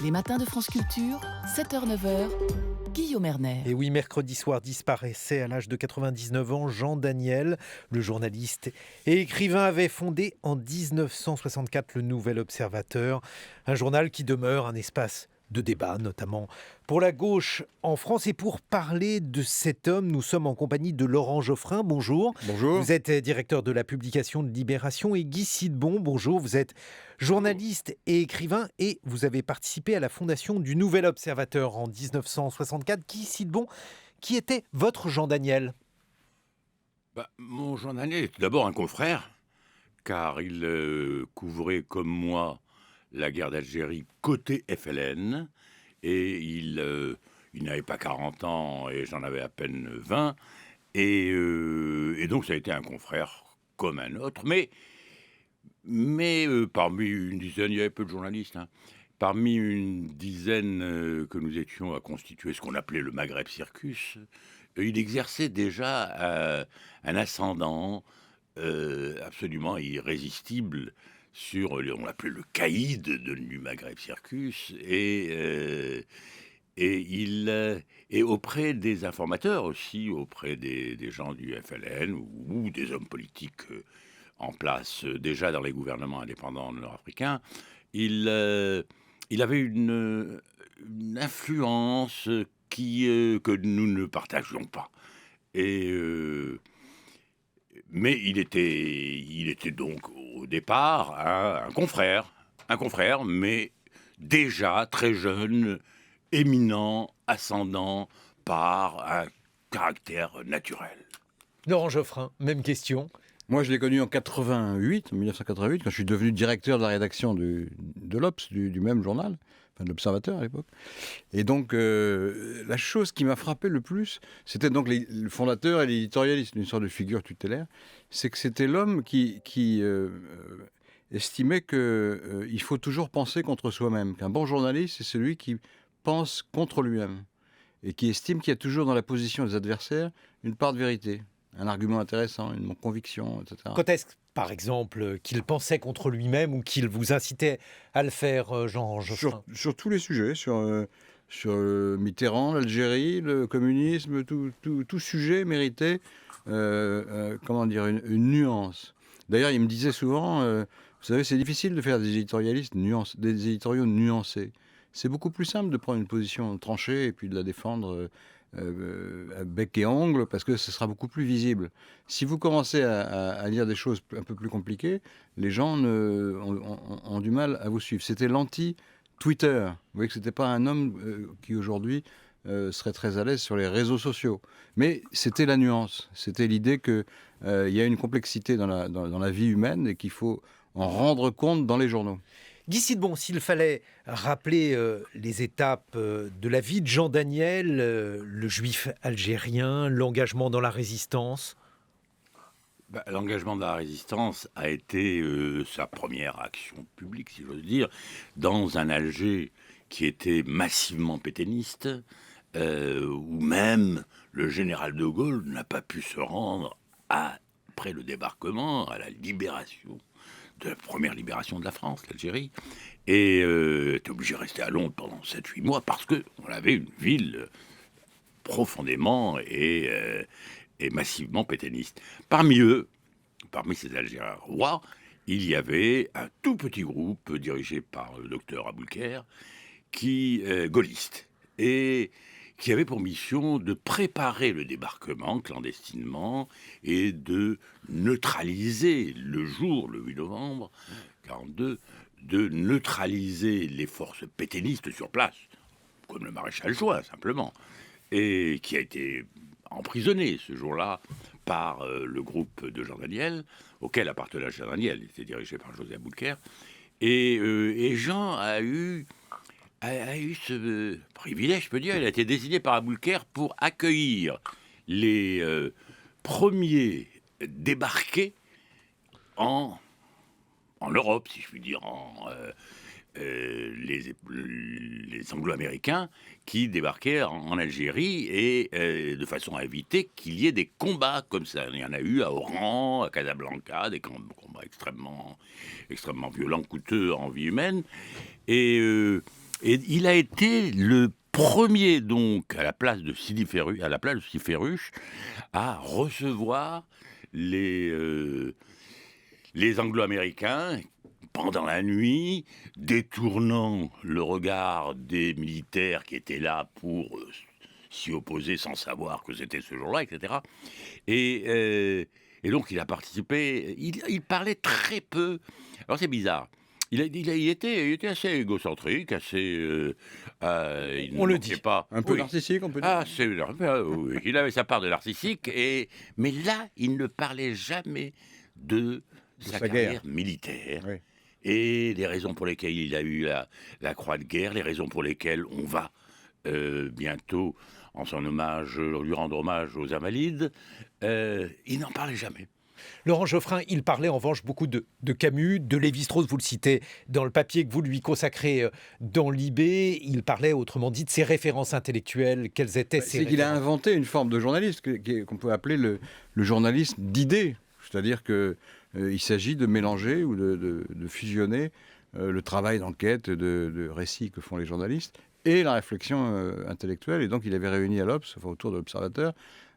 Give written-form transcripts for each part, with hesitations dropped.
Les matins de France Culture, 7h-9h, Guillaume Erner. Et oui, mercredi soir disparaissait à l'âge de 99 ans Jean Daniel. Le journaliste et écrivain avait fondé en 1964 le Nouvel Observateur, un journal qui demeure un espace de débat, notamment pour la gauche en France. Et pour parler de cet homme, nous sommes en compagnie de Laurent Geoffrin. Bonjour. Bonjour. Vous êtes directeur de la publication de Libération, et Guy Sidbon. Bonjour. Vous êtes journaliste et écrivain et vous avez participé à la fondation du Nouvel Observateur en 1964. Guy Sidbon, qui était votre Jean Daniel? Mon Jean Daniel était d'abord un confrère, car il couvrait comme moi la guerre d'Algérie côté FLN, et il n'avait pas 40 ans et j'en avais à peine 20, et donc ça a été un confrère comme un autre, mais parmi une dizaine, il y avait peu de journalistes, hein. Parmi une dizaine que nous étions à constituer ce qu'on appelait le Maghreb Circus, il exerçait déjà un ascendant absolument irrésistible sur, on l'appelait le caïd du Maghreb Circus, et auprès des informateurs aussi, auprès des gens du FLN ou des hommes politiques en place déjà dans les gouvernements indépendants nord-africains, il avait une influence que nous ne partagions pas. Mais il était donc au départ un confrère, mais déjà très jeune, éminent, ascendant par un caractère naturel. Laurent Geoffrin, même question. Moi, je l'ai connu en 1988, quand je suis devenu directeur de la rédaction de l'Obs, du même journal, enfin de l'Observateur à l'époque. Et donc, la chose qui m'a frappé le plus, c'était donc le fondateur et l'éditorialiste, une sorte de figure tutélaire, c'est que c'était l'homme qui estimait qu'il faut toujours penser contre soi-même, qu'un bon journaliste, c'est celui qui pense contre lui-même, et qui estime qu'il y a toujours dans la position des adversaires une part de vérité. Un argument intéressant, une conviction, etc. Quand est-ce, par exemple, qu'il pensait contre lui-même ou qu'il vous incitait à le faire, Jean Geoffrin? Sur tous les sujets, sur Mitterrand, l'Algérie, le communisme, tout sujet méritait une nuance. D'ailleurs, il me disait souvent, vous savez, c'est difficile de faire des éditoriaux nuancés. C'est beaucoup plus simple de prendre une position tranchée et puis de la défendre à bec et ongle, parce que ce sera beaucoup plus visible. Si vous commencez à lire des choses un peu plus compliquées, les gens ont du mal à vous suivre. C'était l'anti-Twitter. Vous voyez que ce n'était pas un homme qui aujourd'hui serait très à l'aise sur les réseaux sociaux. Mais c'était la nuance. C'était l'idée qu'il y a une complexité dans la vie humaine et qu'il faut en rendre compte dans les journaux. Guy Sidbon, s'il fallait rappeler les étapes de la vie de Jean Daniel, le juif algérien, l'engagement dans la résistance. L'engagement de la résistance a été sa première action publique, si j'ose dire, dans un Alger qui était massivement pétainiste, où même le général de Gaulle n'a pas pu se rendre après le débarquement, à la libération, de la première libération de la France, l'Algérie, et était obligé de rester à Londres pendant 7-8 mois parce qu'on avait une ville profondément et massivement pétainiste. Parmi ces Algériens rois, il y avait un tout petit groupe dirigé par le docteur Aboulker, gaulliste, et qui avait pour mission de préparer le débarquement clandestinement et de neutraliser le 8 novembre 1942, de neutraliser les forces pétainistes sur place, comme le maréchal Juin simplement, et qui a été emprisonné ce jour-là par le groupe de Jean Daniel, auquel appartenait Jean Daniel. Il était dirigé par José Aboulker, et Jean a eu ce privilège, je peux dire. Il a été désigné par Aboulker pour accueillir les premiers débarqués en Europe, si je puis dire, les Anglo-Américains qui débarquaient en Algérie, et de façon à éviter qu'il y ait des combats comme ça. Il y en a eu à Oran, à Casablanca, des combats extrêmement violents, coûteux en vie humaine. Et Et il a été le premier, donc, à la place de Sidi Ferruche, à recevoir les Anglo-Américains pendant la nuit, détournant le regard des militaires qui étaient là pour s'y opposer sans savoir que c'était ce jour-là, etc. Et donc il a participé, il parlait très peu. Alors c'est bizarre. Il était assez égocentrique, assez... il On ne le manquait dit. pas. Un peu Oui. narcissique, on peut dire. Ah, oui. Il avait sa part de narcissique, mais là, il ne parlait jamais de sa sa carrière guerre. militaire. Oui. Et les raisons pour lesquelles il a eu la croix de guerre, les raisons pour lesquelles on va bientôt, en son hommage, lui rendre hommage aux Invalides, il n'en parlait jamais. Laurent Geoffrin, il parlait en revanche beaucoup de Camus, de Lévi-Strauss, vous le citez dans le papier que vous lui consacrez dans l'IB. Il parlait, autrement dit, de ses références intellectuelles. Quelles étaient ces C'est qu'il a références? inventé une forme de journaliste qu'on peut appeler le journalisme d'idées. C'est-à-dire qu'il s'agit de mélanger ou de fusionner le travail d'enquête, de récit que font les journalistes et la réflexion intellectuelle. Et donc il avait réuni à l'Obs, enfin, autour de l'Observateur,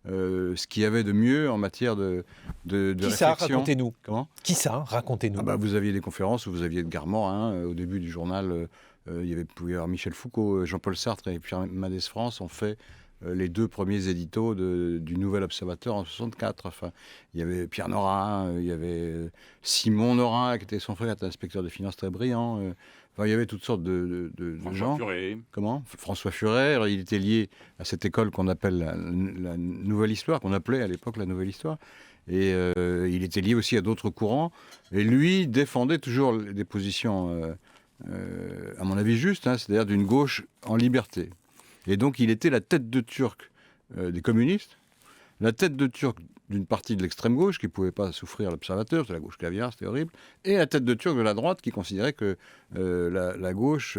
ce qu'il y avait de mieux en matière de Qui ça? réflexion. Racontez-nous. Comment? Qui ça? Racontez-nous. Vous aviez des conférences où vous aviez Edgar Morin. Au début du journal, il pouvait y avoir Michel Foucault, Jean-Paul Sartre et Pierre Mendès France ont fait les deux premiers éditos du Nouvel Observateur en 64. Enfin, il y avait Pierre Nora, il y avait Simon Nora, qui était son frère, qui était inspecteur des finances très brillant. Il y avait toutes sortes de gens. Furet. Comment? François Furet. Alors, il était lié à cette école qu'on appelle la Nouvelle Histoire, qu'on appelait à l'époque la Nouvelle Histoire. Et il était lié aussi à d'autres courants. Et lui défendait toujours des positions, à mon avis, justes, c'est-à-dire d'une gauche en liberté. Et donc, il était la tête de Turc des communistes, la tête de Turc d'une partie de l'extrême gauche qui ne pouvait pas souffrir l'Observateur, c'était la gauche caviar, c'était horrible, et la tête de Turc de la droite qui considérait que la gauche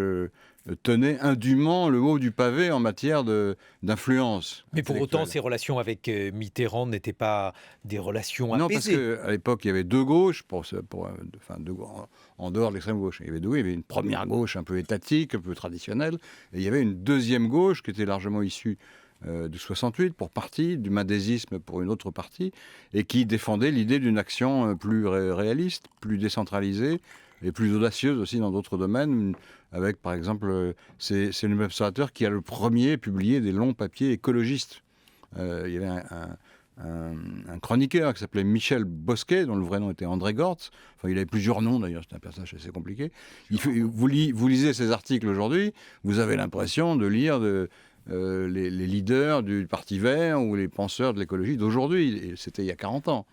tenait indûment le haut du pavé en matière d'influence. Mais pour autant, intellectuelle. ses relations avec Mitterrand n'étaient pas des relations Non, parce apaisées. qu'à l'époque, il y avait deux gauches, en dehors de l'extrême gauche. Il y avait une première gauche un peu étatique, un peu traditionnelle, et il y avait une deuxième gauche qui était largement issue de 68 pour partie, du mendésisme pour une autre partie, et qui défendait l'idée d'une action plus réaliste, plus décentralisée, et plus audacieuse aussi dans d'autres domaines, avec par exemple, c'est l'Observateur qui a le premier publié des longs papiers écologistes. Il y avait un chroniqueur qui s'appelait Michel Bosquet, dont le vrai nom était André Gortz. Enfin, il avait plusieurs noms d'ailleurs, c'est un personnage assez compliqué. Vous lisez ses articles aujourd'hui, vous avez l'impression de lire les leaders du Parti Vert ou les penseurs de l'écologie d'aujourd'hui. Et c'était il y a 40 ans.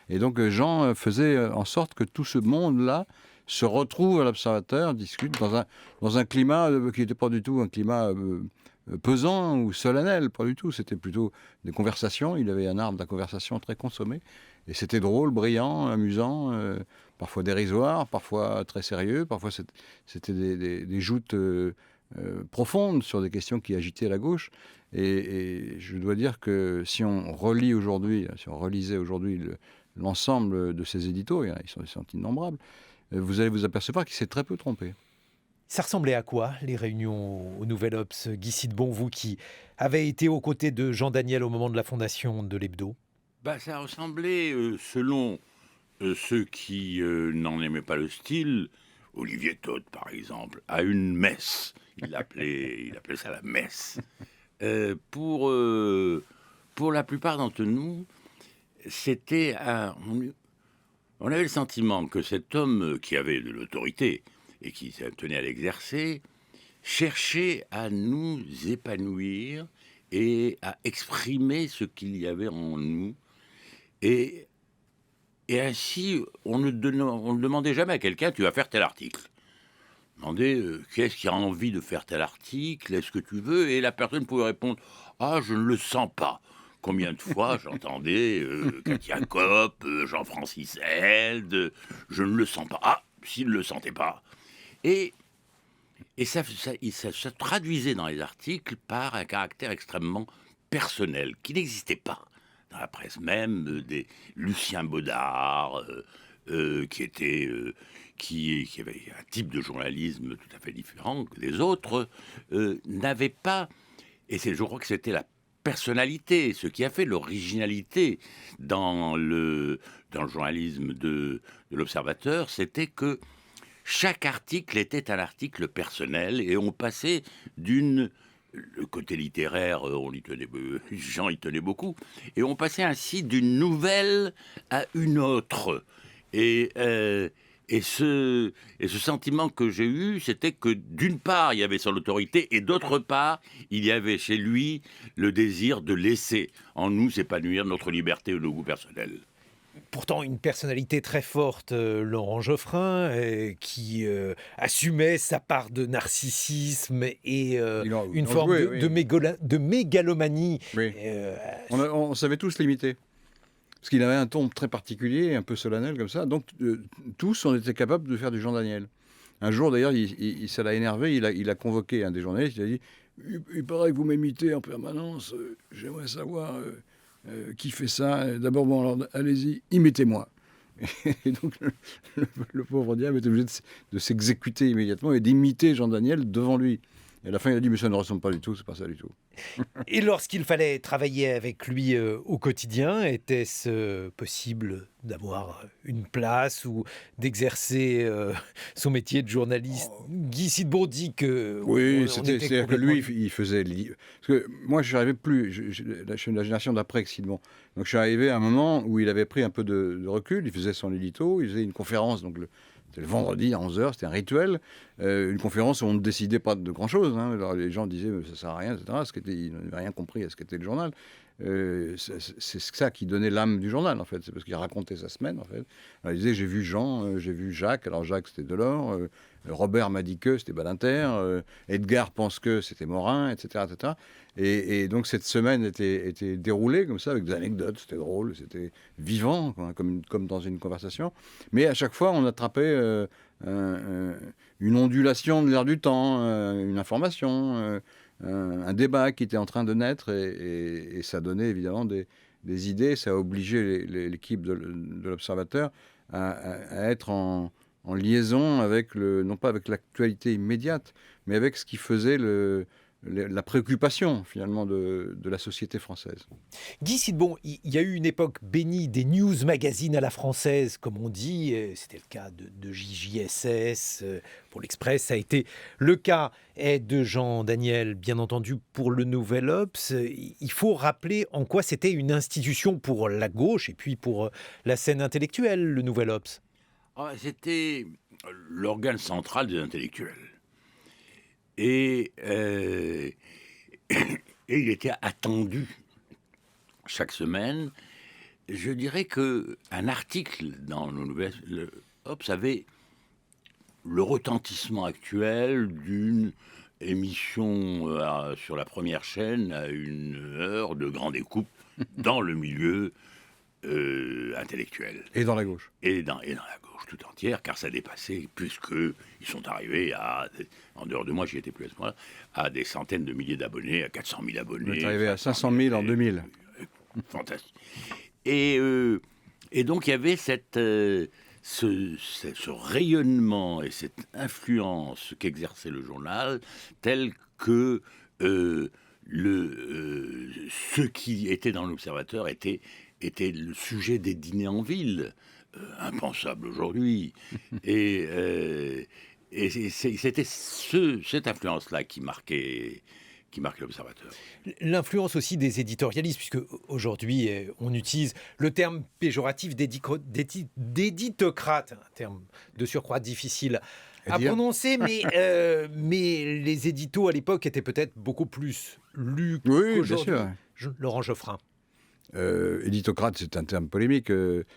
Et donc Jean faisait en sorte que tout ce monde-là se retrouve à l'Observateur, discute dans un climat qui n'était pas du tout un climat pesant ou solennel, pas du tout. C'était plutôt des conversations. Il avait un art de la conversation très consommé. Et c'était drôle, brillant, amusant, parfois dérisoire, parfois très sérieux. Parfois c'était des joutes profondes sur des questions qui agitaient la gauche. Et je dois dire que si on relisait aujourd'hui l'ensemble de ces éditos, ils sont innombrables, vous allez vous apercevoir qu'il s'est très peu trompé. Ça ressemblait à quoi, les réunions au Nouvel Obs? Guy Sidbon, vous qui avez été aux côtés de Jean Daniel au moment de la fondation de l'Hebdo. Ça ressemblait, selon ceux qui n'en aimaient pas le style, Olivier Todt par exemple, à une messe. Il appelait ça la messe. Pour la plupart d'entre nous, c'était on avait le sentiment que cet homme qui avait de l'autorité et qui tenait à l'exercer cherchait à nous épanouir et à exprimer ce qu'il y avait en nous. Et ainsi, on ne demandait jamais à quelqu'un « tu vas faire tel article ». Demandait qu'est-ce qui a envie de faire tel article, est-ce que tu veux? Et la personne pouvait répondre « ah, je ne le sens pas ». Combien de fois j'entendais Katia Kopp, Jean-Francis Held, je ne le sens pas. Ah, s'il ne le sentait pas. Et ça se traduisait dans les articles par un caractère extrêmement personnel, qui n'existait pas dans la presse même, des Lucien Baudard, qui avait un type de journalisme tout à fait différent que les autres, n'avait pas, et je crois que c'était la personnalité, ce qui a fait l'originalité dans le journalisme de l'Observateur, c'était que chaque article était un article personnel et on passait le côté littéraire, Jean y tenait beaucoup, et on passait ainsi d'une nouvelle à une autre. Et ce sentiment que j'ai eu, c'était que d'une part, il y avait son autorité, et d'autre part, il y avait chez lui le désir de laisser en nous s'épanouir notre liberté ou nos goûts personnels. Pourtant, une personnalité très forte, Laurent Geoffrin, qui assumait sa part de narcissisme et une forme de mégalomanie. Oui. On savait tous l'imiter. Parce qu'il avait un ton très particulier, un peu solennel comme ça. Donc, tous, on était capables de faire du Jean Daniel. Un jour, d'ailleurs, ça l'a énervé. Il a convoqué un des journalistes. Il a dit « Il paraît que vous m'émitez en permanence. J'aimerais savoir qui fait ça. D'abord, bon, alors, allez-y, imitez-moi. » Et donc, le pauvre diable était obligé de s'exécuter immédiatement et d'imiter Jean Daniel devant lui. Et à la fin, il a dit « Mais ça ne ressemble pas du tout, c'est pas ça du tout. » Et lorsqu'il fallait travailler avec lui au quotidien, était-ce possible d'avoir une place ou d'exercer son métier de journaliste? Guy Sidbon dit que... Oui, c'est-à-dire que lui, il faisait... Parce que moi, je suis arrivé je suis de la génération d'après Sidbon. Donc je suis arrivé à un moment où il avait pris un peu de recul, il faisait son édito, il faisait une conférence, donc c'était le vendredi à 11h, c'était un rituel, une conférence où on ne décidait pas de grand-chose. Hein. Alors les gens disaient ça ne sert à rien, etc. Ils n'avaient rien compris à ce qu'était le journal. C'est ça qui donnait l'âme du journal, en fait. C'est parce qu'il racontait sa semaine, en fait. Alors, il disait j'ai vu Jean, j'ai vu Jacques. Alors Jacques, c'était Delors. Robert m'a dit que c'était Badinter. Edgar pense que c'était Morin, etc. etc. Et donc cette semaine était déroulée comme ça, avec des anecdotes. C'était drôle, c'était vivant, comme dans une conversation. Mais à chaque fois, on attrapait une ondulation de l'air du temps, une information, un débat qui était en train de naître, et ça donnait évidemment des idées. Ça a obligé l'équipe de l'Observateur à être en liaison avec non pas avec l'actualité immédiate, mais avec ce qui faisait la préoccupation finalement de la société française. Guy Sidbon, il y a eu une époque bénie des news magazines à la française, comme on dit. C'était le cas de JJSS pour l'Express. Ça a été le cas de Jean Daniel, bien entendu, pour le Nouvel Obs. Il faut rappeler en quoi c'était une institution pour la gauche et puis pour la scène intellectuelle, le Nouvel Obs. C'était l'organe central des intellectuels. Et il était attendu chaque semaine. Je dirais qu'un article dans le Nouvel Obs avait le retentissement actuel d'une émission sur la première chaîne à 1 heure de grande écoute dans le milieu intellectuel. Et dans la gauche. Et dans la gauche tout entière, car ça dépassait, puisqu'ils sont arrivés en dehors de moi, j'y étais plus à ce moment-là, à des centaines de milliers d'abonnés, à 400 000 abonnés. Vous êtes arrivé à 500 000 en 2000. Fantastique. Et donc il y avait ce rayonnement et cette influence qu'exerçait le journal, tel que ce qui était dans l'Observateur était le sujet des dîners en ville, impensable aujourd'hui. Et c'était cette influence-là qui marquait l'Observateur. L'influence aussi des éditorialistes, puisque aujourd'hui on utilise le terme péjoratif d'éditocrate, un terme de surcroît difficile à prononcer, mais les éditos à l'époque étaient peut-être beaucoup plus lus qu'aujourd'hui. Bien sûr. Laurent Geoffrin. Éditocrate, c'est un terme polémique.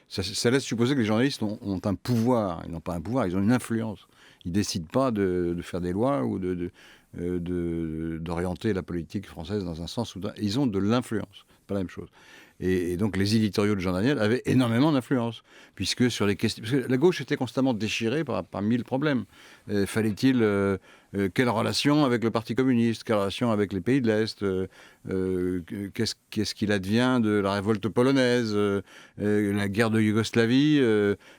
Ça laisse supposer que les journalistes ont un pouvoir. Ils n'ont pas un pouvoir, ils ont une influence. Ils ne décident pas de faire des lois ou d'orienter la politique française dans un sens ou d'un. Ils ont de l'influence, pas la même chose. Et donc les éditoriaux de Jean Daniel avaient énormément d'influence, puisque sur les questions, parce que la gauche était constamment déchirée par mille problèmes. Fallait-il quelle relation avec le Parti communiste, quelle relation avec les pays de l'Est, qu'est-ce qu'il advient de la révolte polonaise, la guerre de Yougoslavie,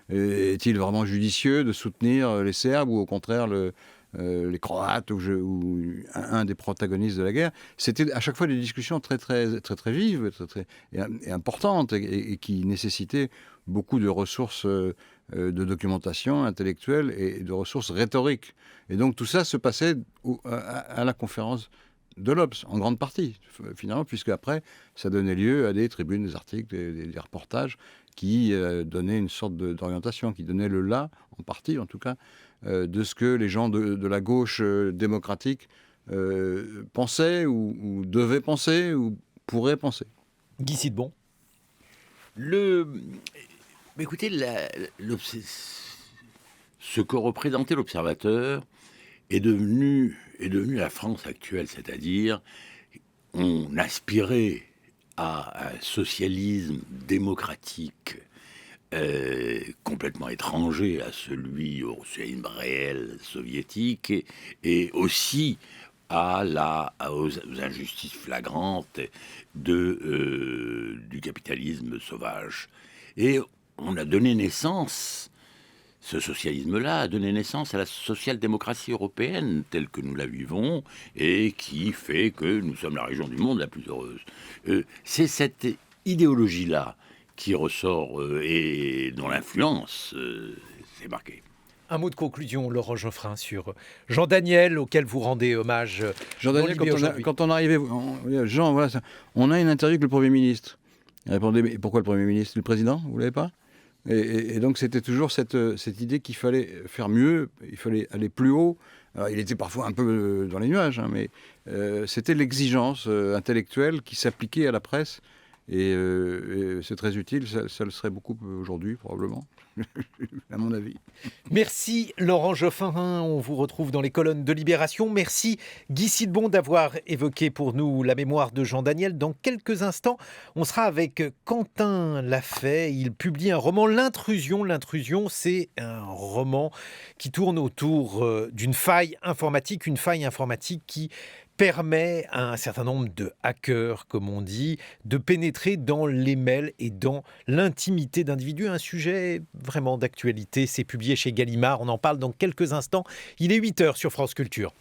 est-il vraiment judicieux de soutenir les Serbes ou au contraire les Croates ou un des protagonistes de la guerre. C'était à chaque fois des discussions très vives et importantes et qui nécessitaient beaucoup de ressources de documentation intellectuelle et de ressources rhétoriques. Et donc tout ça se passait à la conférence de l'Obs, en grande partie, finalement, puisque après, ça donnait lieu à des tribunes, des articles, des reportages qui donnaient une sorte d'orientation, qui donnaient le là, en partie en tout cas, de ce que les gens de la gauche démocratique pensaient ou devaient penser ou pourraient penser. Guy Sidbon. Écoutez, ce que représentait l'Observateur est devenu la France actuelle, c'est-à-dire on aspirait à un socialisme démocratique complètement étranger à celui au socialisme réel soviétique et aussi aux injustices flagrantes du capitalisme sauvage. Et on a donné naissance, ce socialisme-là a donné naissance à la social-démocratie européenne telle que nous la vivons et qui fait que nous sommes la région du monde la plus heureuse. C'est cette idéologie-là qui ressort et dont l'influence s'est marquée. Un mot de conclusion, Laurent Geoffrin, sur Jean Daniel, auquel vous rendez hommage. Jean Daniel, quand on arrivait, Jean, voilà, on a une interview avec le Premier ministre. Il répondait, mais pourquoi le Premier ministre? Le Président, vous l'avez pas? Et donc c'était toujours cette idée qu'il fallait faire mieux, il fallait aller plus haut. Alors, il était parfois un peu dans les nuages, hein, mais c'était l'exigence intellectuelle qui s'appliquait à la presse. Et c'est très utile, ça le serait beaucoup aujourd'hui, probablement, à mon avis. Merci Laurent Geoffrin, on vous retrouve dans les colonnes de Libération. Merci Guy Sidbon d'avoir évoqué pour nous la mémoire de Jean Daniel. Dans quelques instants, on sera avec Quentin Lafay. Il publie un roman, L'Intrusion. L'Intrusion, c'est un roman qui tourne autour d'une faille informatique qui permet à un certain nombre de hackers, comme on dit, de pénétrer dans les mails et dans l'intimité d'individus. Un sujet vraiment d'actualité. C'est publié chez Gallimard. On en parle dans quelques instants. Il est 8h sur France Culture.